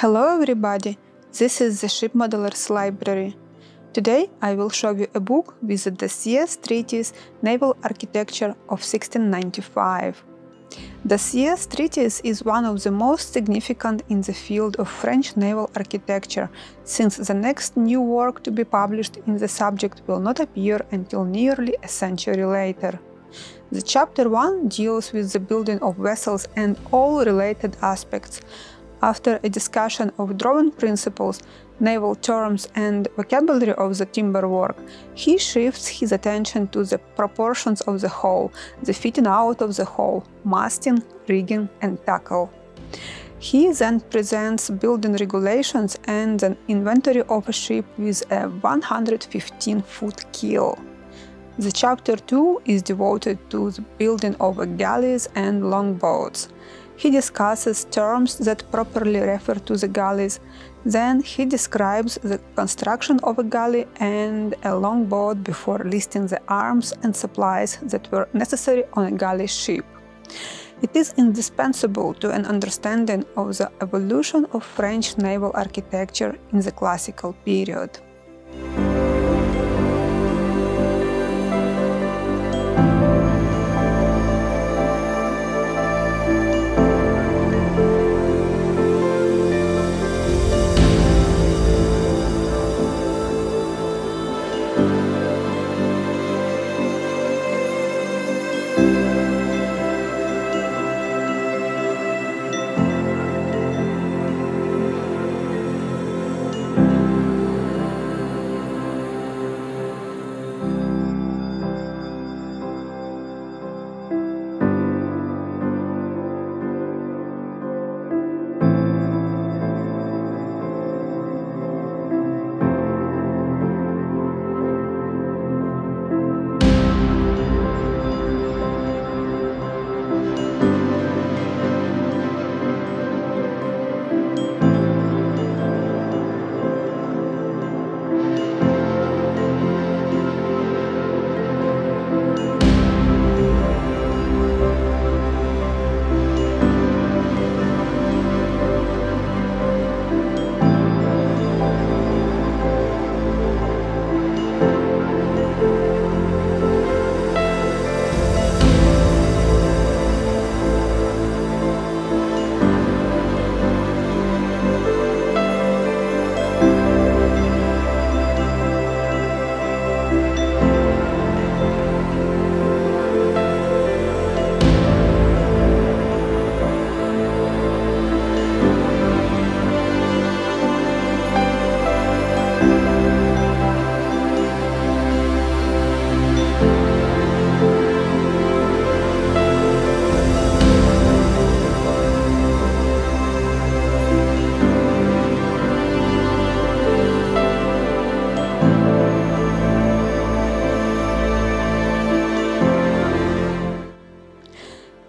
Hello everybody, this is the Ship Modelers Library. Today I will show you a book with the Dassie's treatise Naval Architecture of 1695. Dassie's treatise is one of the most significant in the field of French naval architecture, since the next new work to be published in the subject will not appear until nearly a century later. The chapter 1 deals with the building of vessels and all related aspects. After a discussion of drawing principles, naval terms and vocabulary of the timber work, he shifts his attention to the proportions of the hull, the fitting out of the hull, masting, rigging and tackle. He then presents building regulations and an inventory of a ship with a 115-foot keel. The chapter 2 is devoted to the building of galleys and longboats. He discusses terms that properly refer to the galleys. Then he describes the construction of a galley and a longboat before listing the arms and supplies that were necessary on a galley ship. It is indispensable to an understanding of the evolution of French naval architecture in the classical period.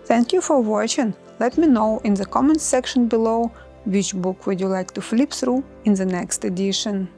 Thank you for watching. Let me know in the comments section below which book would you like to flip through in the next edition.